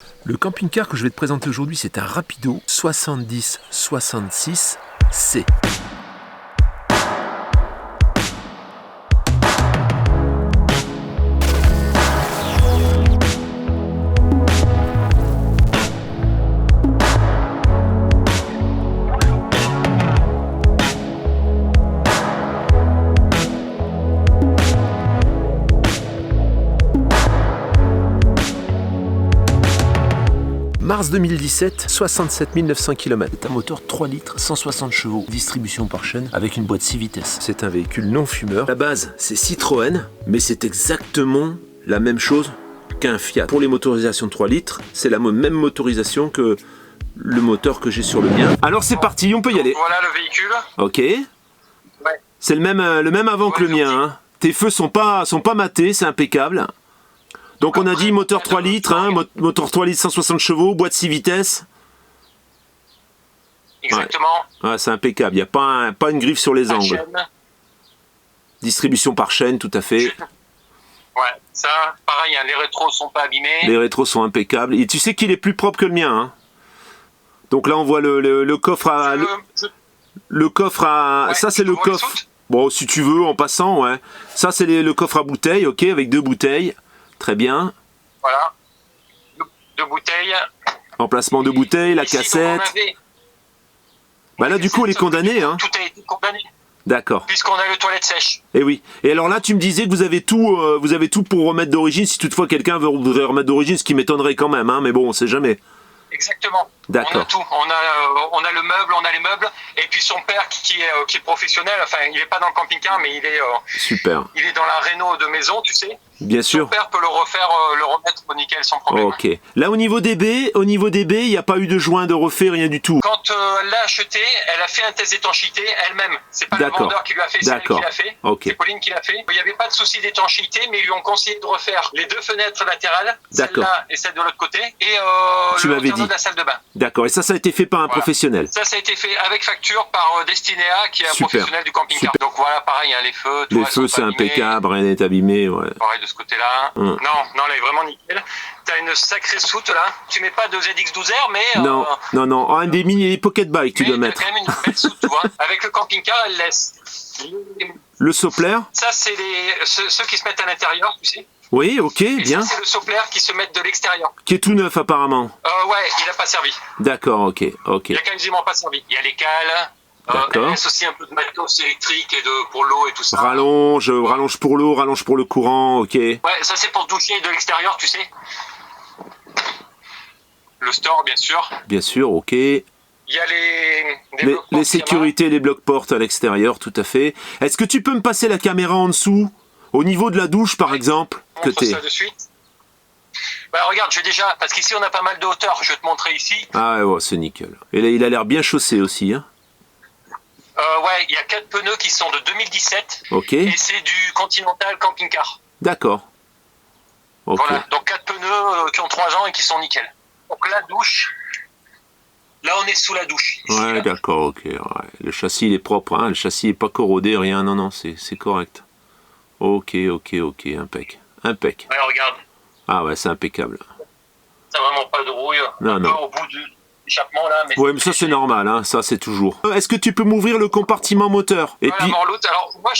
Le camping-car que je vais te présenter aujourd'hui, c'est un Rapido 7066C. Mars 2017, 67 900 km. C'est un moteur 3 litres, 160 chevaux, distribution par chaîne avec une boîte 6 vitesses. C'est un véhicule non fumeur. La base, c'est Citroën, mais c'est exactement la même chose qu'un Fiat. Pour les motorisations 3 litres, c'est la même motorisation que le moteur que j'ai sur le mien. Alors c'est parti, on peut y aller. Voilà le véhicule. Ok. Ouais. C'est le même avant que le mien. Hein. Tes feux sont pas matés, c'est impeccable. Donc on a dit moteur 3 litres, hein, moteur 3 litres 160 chevaux, boîte 6 vitesses. Exactement. Ouais, c'est impeccable, il n'y a pas une griffe sur les angles. Chaîne. Distribution par chaîne, tout à fait. Ouais, ça, pareil, hein, les rétros sont pas abîmés. Les rétros sont impeccables. Et tu sais qu'il est plus propre que le mien. Hein. Donc là on voit le coffre à... Le coffre à... Ouais, ça c'est le coffre... Bon, si tu veux, en passant, ouais. Ça c'est le coffre à bouteilles, ok, avec 2 bouteilles. Très bien. Voilà. 2 bouteilles. Emplacement de bouteilles, la ici, cassette. Bah là, du coup, elle est condamnée. Hein. Tout a été condamné. D'accord. Puisqu'on a le toilette sèche. Et oui. Et alors là, tu me disais que vous avez tout pour remettre d'origine, si toutefois quelqu'un voudrait remettre d'origine, ce qui m'étonnerait quand même, hein, mais bon, on sait jamais. Exactement. D'accord. On a tout. On a le meuble, on a les meubles. Et puis son père qui est professionnel, enfin, il n'est pas dans le camping-car, mais il est... Super. Il est dans la réno de maison, tu sais. Bien sûr. Son père peut le refaire, le remettre au nickel sans problème. Ok. Là, au niveau des baies, il n'y a pas eu de joint de refait, rien du tout. Quand elle l'a acheté, elle a fait un test d'étanchéité elle-même. C'est pas le vendeur qui lui a fait, c'est elle qui l'a fait. Okay. C'est Pauline qui l'a fait. Il n'y avait pas de souci d'étanchéité, mais ils lui ont conseillé de refaire les 2 fenêtres latérales, celle-là et celle de l'autre côté, et le tonneau de la salle de bain. D'accord. Et ça a été fait par un professionnel. Ça a été fait avec facture par Destinéa, qui est un professionnel du camping-car. Donc voilà, pareil, hein, les feux. Les feux, c'est impeccable, rien n'est abîmé. Ouais. Pareil de ce côté-là. Non, là, il est vraiment nickel. T'as une sacrée soute là. Tu mets pas de ZX12R, mais. Non. Un des mini pocket bike, tu dois mettre. T'as quand même une belle soute, tu vois. Avec le camping-car, elle laisse. Le soupler. Ça, c'est ceux qui se mettent à l'intérieur, tu sais. Oui, ok, bien. Ça, c'est le soupler qui se met de l'extérieur. Qui est tout neuf, apparemment. Ouais, il n'a pas servi. D'accord, ok. Il a quasiment pas servi. Il y a les cales. Elle laisse aussi un peu de matos électrique et pour l'eau et tout ça. Rallonge pour l'eau, rallonge pour le courant, ok. Ouais, ça c'est pour se doucher de l'extérieur, tu sais. Le store, bien sûr. Bien sûr, ok. Il y a les sécurités, les blocs portes à l'extérieur, tout à fait. Est-ce que tu peux me passer la caméra en dessous, au niveau de la douche, par exemple, ça de suite. Bah regarde, je vais déjà, parce qu'ici on a pas mal de hauteur, je vais te montrer ici. Ah ouais, c'est nickel. Et là, il a l'air bien chaussé aussi, hein. Ouais, il y a 4 pneus qui sont de 2017. Ok. Et c'est du Continental Camping Car. D'accord. Okay. Voilà, donc 4 pneus qui ont 3 ans et qui sont nickel. Donc la douche, là on est sous la douche. Ici, ouais, d'accord, ok. Ouais. Le châssis il est propre, hein. Le châssis n'est pas corrodé, rien, non, c'est correct. Ok, impec. Ouais, regarde. Ah ouais, c'est impeccable. T'as vraiment pas de rouille. Non. Au bout de l'échappement là. Mais ouais, mais ça c'est normal, hein. Ça c'est toujours. Est-ce que tu peux m'ouvrir le compartiment moteur? Et puis... la morloute, alors moi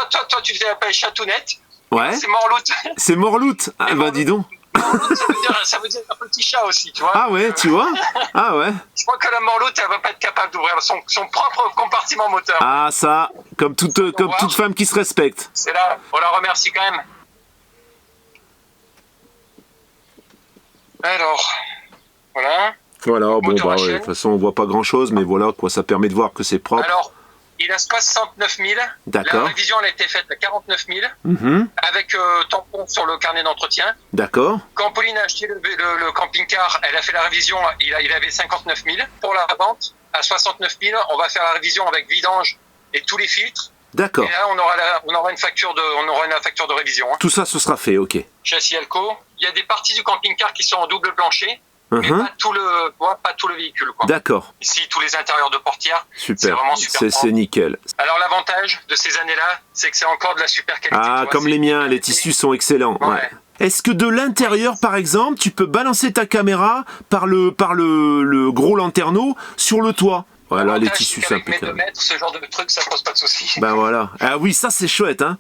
toi tu t'appelles Chatounette. Ouais. C'est morloute. C'est morloute. Ah bah dis donc. Morloute, ça veut dire un petit chat aussi, tu vois. Ah ouais, tu vois. Ah ouais. Je crois que la morloute, elle va pas être capable d'ouvrir son propre compartiment moteur. Ah ça, comme toute femme qui se respecte. C'est là, on la remercie quand même. Alors, voilà. Voilà, bon bah ouais, de toute façon on voit pas grand chose, mais voilà quoi, ça permet de voir que c'est propre. Alors, il a 69 000. D'accord. La révision elle a été faite à 49 000. Avec tampon sur le carnet d'entretien. D'accord. Quand Pauline a acheté le camping-car, elle a fait la révision, il avait 59 000. Pour la vente, à 69 000, on va faire la révision avec vidange et tous les filtres. D'accord. Et là, on aura une facture de révision. Hein. Tout ça, ce sera fait, ok. Châssis Alco. Il y a des parties du camping-car qui sont en double plancher. Mais pas tout le véhicule. D'accord. Ici, tous les intérieurs de portière. Super. C'est vraiment super. C'est nickel. Alors, l'avantage de ces années-là, c'est que c'est encore de la super qualité. Ah, comme les miens, les tissus sont excellents. Ouais. Est-ce que de l'intérieur, par exemple, tu peux balancer ta caméra par le gros lanterneau sur le toit? Voilà, les tissus, c'est impeccable. Ce genre de truc, ça pose pas de soucis. Ben voilà. Ah oui, ça c'est chouette, hein.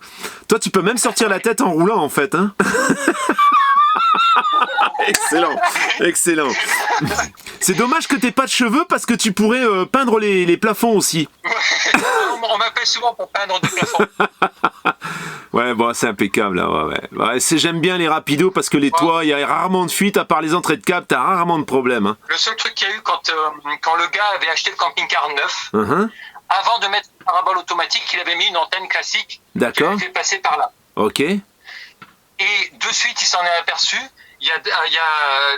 Toi, tu peux même sortir la tête en roulant, en fait, hein. Excellent, excellent. C'est dommage que t'aies pas de cheveux parce que tu pourrais peindre les plafonds aussi. On m'appelle souvent pour peindre des plafonds. Ouais, bon, c'est impeccable. Là, ouais. J'aime bien les rapidos parce que les toits, il y a rarement de fuite. À part les entrées de câble, t'as rarement de problème. Hein. Le seul truc qu'il y a eu quand le gars avait acheté le camping-car neuf, avant de mettre une parabole automatique, il avait mis une antenne classique. D'accord. Qui avait fait passer par là. Ok. Et de suite, il s'en est aperçu. Il y a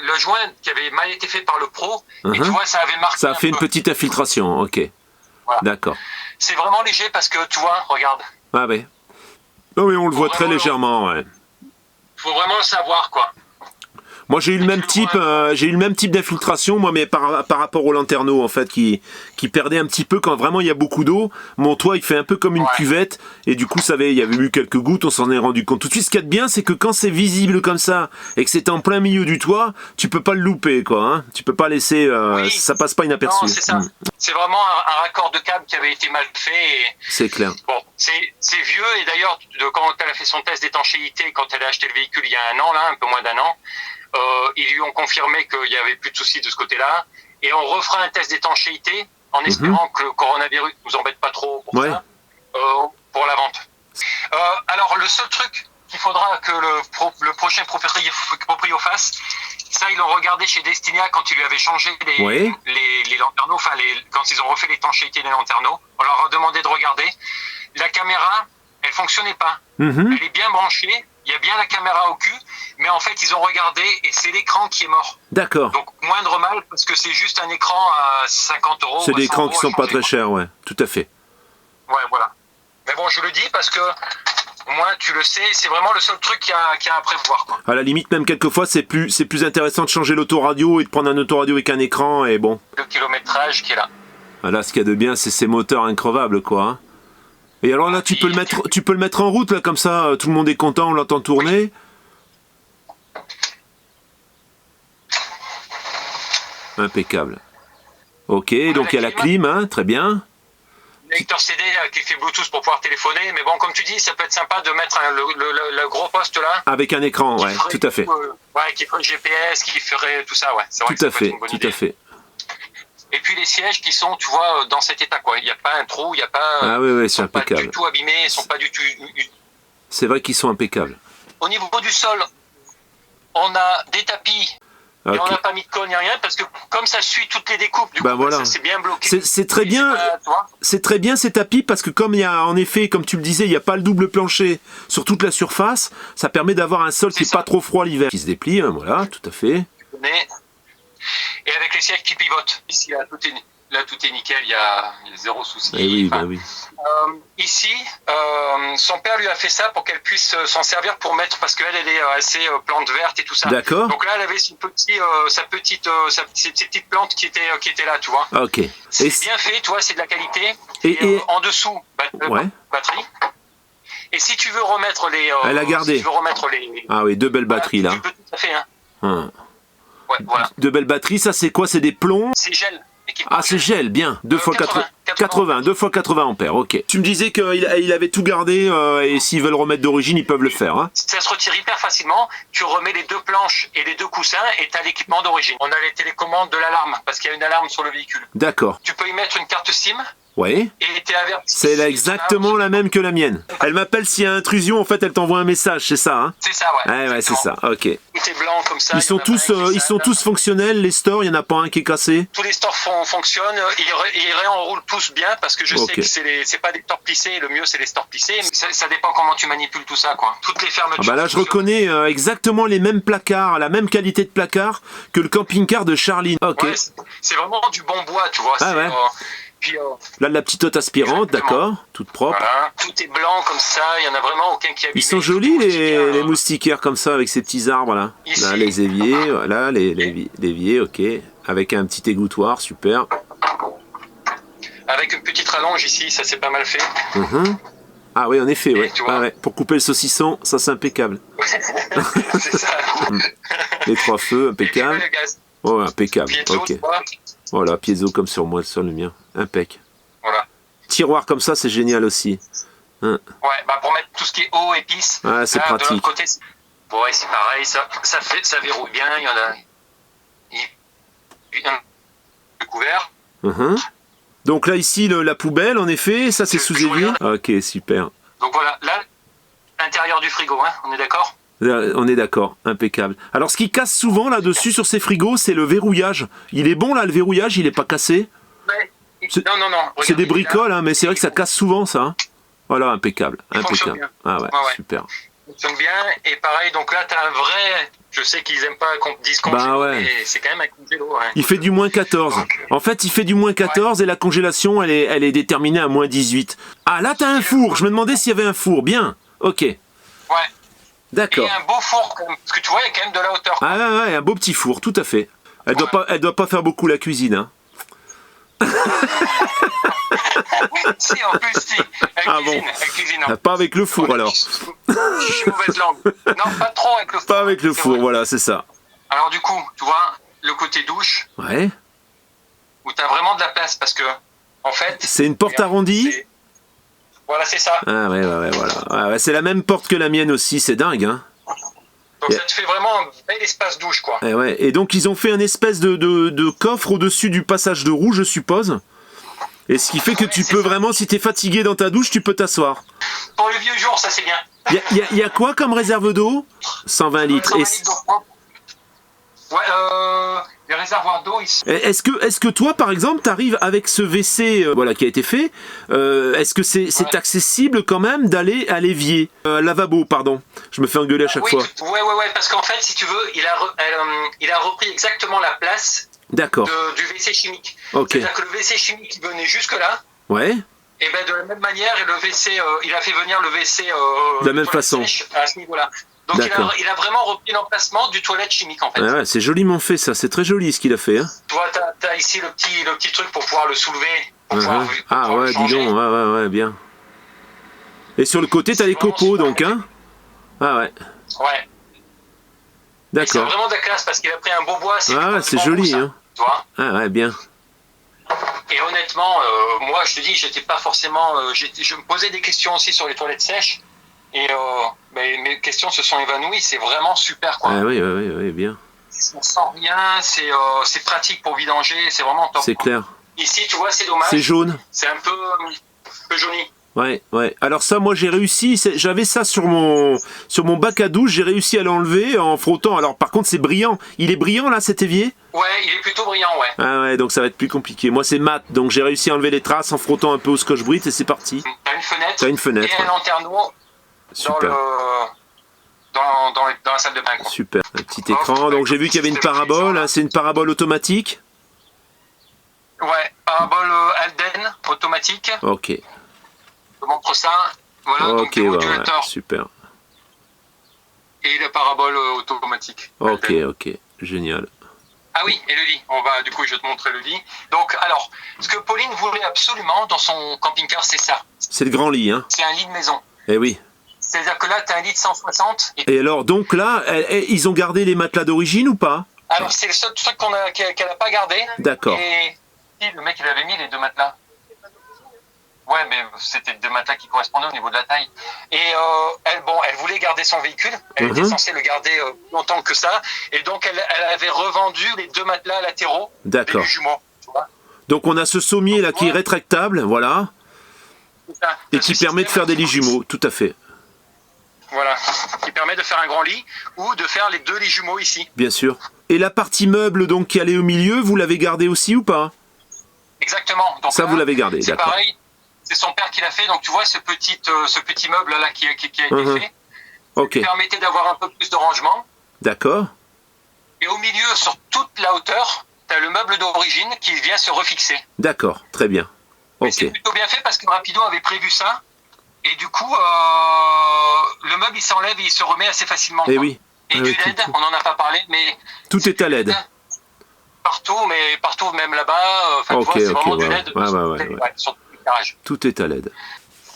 le joint qui avait mal été fait par le pro. Et tu vois, ça avait marqué. Ça a fait une petite infiltration. Ok. Voilà. D'accord. C'est vraiment léger parce que, tu vois, regarde. Ah ouais. Non mais on le voit très légèrement, ouais. Faut vraiment le savoir, quoi. Moi j'ai eu le même type d'infiltration, moi, mais par rapport au lanterneau en fait, qui perdait un petit peu quand vraiment il y a beaucoup d'eau. Mon toit il fait un peu comme une cuvette, et du coup il y avait eu quelques gouttes, on s'en est rendu compte. Tout de suite, ce qu'il y a de bien, c'est que quand c'est visible comme ça, et que c'est en plein milieu du toit, tu peux pas le louper, quoi. Hein. Tu peux pas laisser, ça passe pas inaperçu. Non, c'est ça. C'est vraiment un raccord de câble qui avait été mal fait. C'est clair. Bon, c'est vieux, et d'ailleurs, quand elle a fait son test d'étanchéité, quand elle a acheté le véhicule il y a un an, là, un peu moins d'un an, ils lui ont confirmé qu'il n'y avait plus de soucis de ce côté-là. Et on refera un test d'étanchéité en espérant que le coronavirus ne nous embête pas trop pour ça, pour la vente. Alors, le seul truc qu'il faudra que le prochain proprio fasse, ça, ils l'ont regardé chez Destinia quand ils lui avaient changé les lanterneaux, enfin, quand ils ont refait l'étanchéité des lanterneaux. On leur a demandé de regarder. La caméra, elle fonctionnait pas. Elle est bien branchée. Il y a bien la caméra au cul, mais en fait, ils ont regardé et c'est l'écran qui est mort. D'accord. Donc, moindre mal, parce que c'est juste un écran à 50 €. C'est des écrans qui sont pas très chers, ouais, tout à fait. Ouais, voilà. Mais bon, je le dis parce que, au moins, tu le sais, c'est vraiment le seul truc qu'il y a à prévoir, quoi. À la limite, même quelquefois, c'est plus intéressant de changer l'autoradio et de prendre un autoradio avec un écran, et bon. Le kilométrage qui est là. Voilà, ce qu'il y a de bien, c'est ces moteurs increvables, quoi. Hein. Et alors là, tu peux le mettre en route, là, comme ça, tout le monde est content, on l'entend tourner. Impeccable. Ok, donc il y a la clim, hein, très bien. Le lecteur CD là, qui fait Bluetooth pour pouvoir téléphoner, mais bon, comme tu dis, ça peut être sympa de mettre le gros poste là. Avec un écran, ouais, tout à fait. Qui ferait le GPS, qui ferait tout ça, ouais. C'est vrai tout à fait, tout à fait. Et puis les sièges qui sont, tu vois, dans cet état, quoi. Il n'y a pas un trou, il n'y a pas. Ah oui, c'est impeccable. Pas impeccable. du tout abîmés, ils sont pas du tout. C'est vrai qu'ils sont impeccables. Au niveau du sol, on a des tapis. Okay. Et on n'a pas mis de colle ni rien parce que comme ça suit toutes les découpes, du coup, voilà. ça c'est bien bloqué. C'est très bien. C'est très bien ces tapis parce que comme il y a en effet, comme tu le disais, il n'y a pas le double plancher sur toute la surface, ça permet d'avoir un sol qui n'est pas trop froid l'hiver. Qui se déplie, hein, voilà, tout à fait. Et avec les sièges qui pivotent. Ici, là, tout est nickel, il y a zéro souci. Et oui, enfin, oui. Ici, son père lui a fait ça pour qu'elle puisse s'en servir pour mettre, parce qu'elle est assez plante verte et tout ça. D'accord. Donc là, elle avait ses petites plantes qui étaient là, tu vois. Ok. C'est bien fait, tu vois, c'est de la qualité. Et en dessous, batterie. Et si tu veux remettre les... elle a gardé. Si tu veux remettre les... Ah oui, deux belles batteries là. Tu peux tout à fait, hein. Ouais, voilà. Deux belles batteries, ça c'est quoi? C'est des plombs? C'est gel. Ah, c'est gel, bien. 2 x 80, 2 x 80 ampères, ok. Tu me disais qu'il avait tout gardé et s'ils veulent remettre d'origine, ils peuvent le faire. Hein. Ça se retire hyper facilement. Tu remets les deux planches et les deux coussins et tu as l'équipement d'origine. On a les télécommandes de l'alarme parce qu'il y a une alarme sur le véhicule. D'accord. Tu peux y mettre une carte SIM. Oui. Et t'es averti. C'est exactement la même que la mienne. Elle m'appelle s'il y a intrusion, en fait, elle t'envoie un message, c'est ça, hein? C'est ça, ouais. Ouais, c'est ça, ok. Tout est blanc comme ça. Ils sont tous fonctionnels, les stores, il n'y en a pas un qui est cassé? Tous les stores fonctionnent, ils réenroulent tous bien parce que je sais que c'est pas des stores plissés, le mieux c'est les stores plissés, mais ça dépend comment tu manipules tout ça, quoi. Toutes les fermetures. Ah bah là, je reconnais exactement les mêmes placards, la même qualité de placard que le camping-car de Charline. Ok. Ouais, c'est vraiment du bon bois, tu vois. Ah ouais. Puis, là, de la petite hotte aspirante, d'accord, toute propre. Voilà. Tout est blanc comme ça, il n'y en a vraiment aucun qui est abîmé. Ils sont jolis les moustiquaires comme ça, avec ces petits arbres là. Ici. Là, les éviers, voilà, l'évier, ok. Avec un petit égouttoir, super. Avec une petite rallonge ici, ça c'est pas mal fait. Ah oui, en effet, ouais. Ouais. Pour couper le saucisson, ça c'est impeccable. C'est ça. Les 3 feux, Et puis, impeccable. le gaz. Oh, impeccable, Piezo, ok. tu vois. Voilà, piezo comme sur moi, sur le mien. Impec. Voilà. Tiroir comme ça, c'est génial aussi. Ouais, bah pour mettre tout ce qui est eau, épices. Ah, c'est là, pratique. De l'autre côté, ouais, c'est pareil, ça verrouille bien. Il y en a. Il y a un couvert. Mhm. Donc là, ici, la poubelle, en effet, ça c'est Je sous évier. regarde. Ok, super. Donc voilà, là, l'intérieur du frigo, hein, on est d'accord? Là, on est d'accord, impeccable. Alors, ce qui casse souvent là-dessus sur ces frigos, c'est le verrouillage. Il est bon là, le verrouillage, il est pas cassé. Ouais. C'est- Non. C'est des Regardez, bricoles, là, hein, mais c'est vrai que ça casse souvent, ça. Hein. Voilà, impeccable, Il fonctionne impeccable. bien. Ah ouais, Ouais. super. Ça fonctionne bien. Et pareil, donc là, t'as un vrai. Je sais qu'ils aiment pas qu'on dise Bah congélo, ouais. mais c'est quand même un congélo. Hein. Il fait du moins 14. En fait, il fait du moins 14 et la congélation, elle est déterminée à moins 18. Ah, là, t'as un four. Je me demandais s'il y avait un four. Bien. Ok. Ouais. D'accord. Et un beau four, quand même, parce que tu vois, il y a quand même de la hauteur. Ah ouais, un beau petit four, tout à fait. Elle doit pas faire beaucoup la cuisine, hein. Si, en plus, si. Elle Ah cuisine, bon. elle cuisine. Ah, pas avec le four alors. Je suis mauvaise langue. Non, pas trop avec le four. Pas avec le c'est four, vrai. voilà, c'est ça. Alors du coup, tu vois, le côté douche, Ouais. où tu as vraiment de la place, parce que, en fait... C'est une porte regarde, arrondie. Voilà, c'est ça. Ah ouais, voilà. Ah, ouais, c'est la même porte que la mienne aussi, c'est dingue, hein. Donc Yeah. ça te fait vraiment un bel espace douche, quoi. Et, ouais. Et donc ils ont fait un espèce de coffre au-dessus du passage de roue, je suppose. Et ce qui fait que Ouais, tu c'est peux ça. vraiment, si t'es fatigué dans ta douche, tu peux t'asseoir. Pour les vieux jours, ça c'est bien. Il y a quoi comme réserve d'eau? 120 litres. 120 Et litres d'eau propre. Ouais, les réservoirs d'eau, ils sont... est-ce que toi, par exemple, t'arrives avec ce WC voilà, qui a été fait, est-ce que c'est Ouais. accessible quand même d'aller à l'évier lavabo, pardon. Je me fais engueuler à chaque Oui, fois. ouais, parce qu'en fait, si tu veux, il a repris exactement la place D'accord. du WC chimique. Ok. C'est-à-dire que le WC chimique, il venait jusque-là, Ouais. et ben de la même manière, et le WC, il a fait venir le WC De la même toilette façon. sèche à ce niveau-là. Donc D'accord. il a vraiment repris l'emplacement du toilette chimique, en fait. Ah ouais, c'est joliment fait ça, c'est très joli ce qu'il a fait. Hein. Tu vois, t'as ici le petit truc pour pouvoir le soulever, pour pouvoir, pour Ah pouvoir le ouais, dis changer. donc, ouais, bien. Et sur le côté, t'as C'est les vraiment copeaux super. donc, hein. Ah ouais, Ouais. Et c'est d'accord. vraiment de la classe parce qu'il a pris un beau bois. Ah, du c'est bambou, joli, ça, hein. Tu vois. Ah ouais, bien. Et honnêtement, moi, je te dis, j'étais pas forcément. Je me posais des questions aussi sur les toilettes sèches. Et mes questions se sont évanouies. C'est vraiment super, quoi. Ah oui, bien. On sent rien. C'est pratique pour vidanger. C'est vraiment top. C'est quoi. clair. Ici, tu vois, c'est dommage. C'est jaune. C'est un peu jauni. Ouais. Alors ça, moi j'ai réussi, j'avais ça sur mon bac à douche, j'ai réussi à l'enlever en frottant. Alors par contre c'est brillant. Il est brillant là cet évier? Ouais, il est plutôt brillant, ouais. Ah ouais, donc ça va être plus compliqué. Moi c'est mat, donc j'ai réussi à enlever les traces en frottant un peu au scotch-brite et c'est parti. T'as une fenêtre. T'as une fenêtre, Et un ouais. lanterneau Super. dans la salle de bain, quoi. Super. Un petit écran. Donc j'ai vu qu'il y avait une parabole. Hein, c'est une parabole automatique. Ouais, parabole Alden automatique. Ok. Je te montre ça. Voilà, donc Ok, le ouais, modulateur super. et la parabole automatique. Ok, Alden. ok. Génial. Ah oui, et le lit. Du coup, je vais te montrer le lit. Donc, alors, ce que Pauline voulait absolument dans son camping-car, c'est ça. C'est le grand lit, hein. C'est un lit de maison. Eh oui. C'est-à-dire que là, tu as un lit de 160. Et alors, donc là, ils ont gardé les matelas d'origine ou pas? Alors, c'est le seul truc qu'elle n'a pas gardé. D'accord. Et si, le mec, il avait mis les deux matelas. Ouais, mais c'était deux matelas qui correspondaient au niveau de la taille. Et elle voulait garder son véhicule. Elle était censée le garder plus longtemps que ça. Et donc, elle avait revendu les deux matelas latéraux D'accord. des jumeaux. Tu vois. Donc on a ce sommier là qui est rétractable, voilà, C'est ça. et qui permet de faire des lits jumeaux, tout à fait. Voilà. Qui permet de faire un grand lit ou de faire les deux lits jumeaux ici. Bien sûr. Et la partie meuble donc qui allait au milieu, vous l'avez gardée aussi ou pas? Exactement. Donc, Ça, là, vous l'avez gardé, c'est d'accord. pareil. C'est son père qui l'a fait. Donc tu vois ce petit meuble là qui a été fait. Ok, Permettait d'avoir un peu plus de rangement. d'accord. Et au milieu, sur toute la hauteur, tu as le meuble d'origine qui vient se refixer. D'accord, très bien. Et Ok, c'est plutôt bien fait parce que Rapido avait prévu ça. Et du coup, le meuble il s'enlève et il se remet assez facilement. eh quoi. oui. Et Ah du oui, LED, tout- on n'en a pas parlé, mais Tout est à LED. partout, même là-bas. Enfin, Ok, tu vois, c'est ok, vraiment du ouais. LED Ouais. sur tout le garage. Tout est à LED.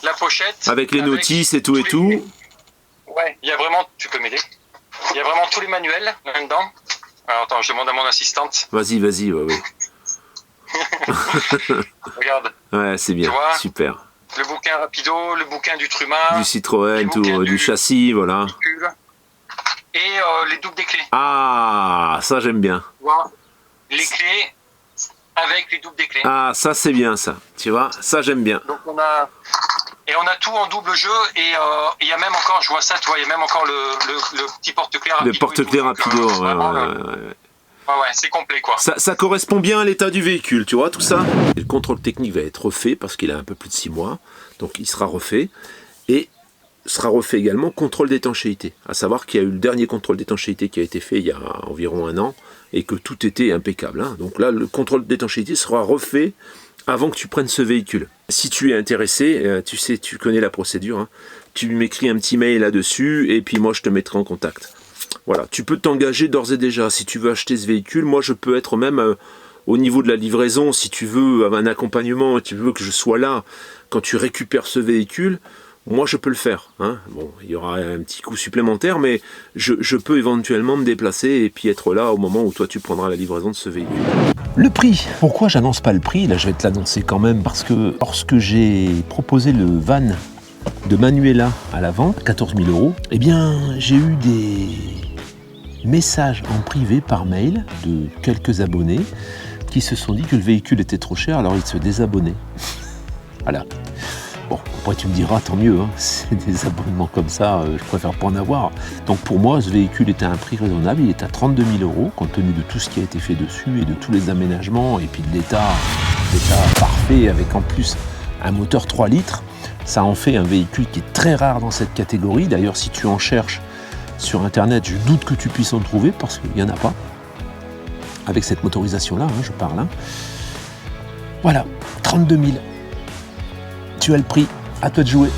La pochette. Avec les notices et tout et tout. Ouais, Ouais, il y a vraiment, tu peux m'aider. Il y a vraiment tous les manuels là-dedans. Alors attends, je demande à mon assistante. Vas-y, ouais. Regarde. Ouais, c'est bien, Tu vois, super. le bouquin Rapido, le bouquin du Truma. Du Citroën, tout, bouquins du châssis, voilà. véhicule, et les doubles des clés. Ah, ça j'aime bien. Tu vois, les clés avec les doubles des clés. Ah, ça c'est bien ça. Tu vois, ça j'aime bien. Donc on a tout en double jeu et il y a même encore, je vois ça, tu vois, il y a même encore le petit porte-clés Rapido. Le porte-clés Rapido, ouais, c'est complet quoi. Ça correspond bien à l'état du véhicule, tu vois, tout ça. Et le contrôle technique va être refait parce qu'il a un peu plus de 6 mois. Donc il sera refait. Et sera refait également contrôle d'étanchéité. À savoir qu'il y a eu le dernier contrôle d'étanchéité qui a été fait il y a environ 1 an et que tout était impeccable. Hein. Donc là, le contrôle d'étanchéité sera refait avant que tu prennes ce véhicule. Si tu es intéressé, tu sais, tu connais la procédure. Hein. Tu m'écris un petit mail là-dessus et puis moi je te mettrai en contact. Voilà, tu peux t'engager d'ores et déjà. Si tu veux acheter ce véhicule, moi je peux être même au niveau de la livraison, si tu veux un accompagnement, tu veux que je sois là quand tu récupères ce véhicule, moi je peux le faire. Hein. Bon, il y aura un petit coût supplémentaire, mais je peux éventuellement me déplacer et puis être là au moment où toi tu prendras la livraison de ce véhicule. Le prix, pourquoi j'annonce pas le prix? Là je vais te l'annoncer quand même, parce que lorsque j'ai proposé le van de Manuela à la vente, 14 000 €, eh bien j'ai eu des messages en privé par mail de quelques abonnés qui se sont dit que le véhicule était trop cher, alors ils se désabonnaient. Voilà. Bon, après tu me diras, tant mieux, hein. C'est des abonnements comme ça, je préfère pas en avoir. Donc pour moi, ce véhicule était à un prix raisonnable, il est à 32 000 €, compte tenu de tout ce qui a été fait dessus et de tous les aménagements, et puis de l'état parfait, avec en plus un moteur 3 litres. Ça en fait un véhicule qui est très rare dans cette catégorie. D'ailleurs, si tu en cherches sur internet, je doute que tu puisses en trouver, parce qu'il n'y en a pas. Avec cette motorisation-là, hein, je parle. Hein. Voilà, 32 000. Tu as le prix, à toi de jouer.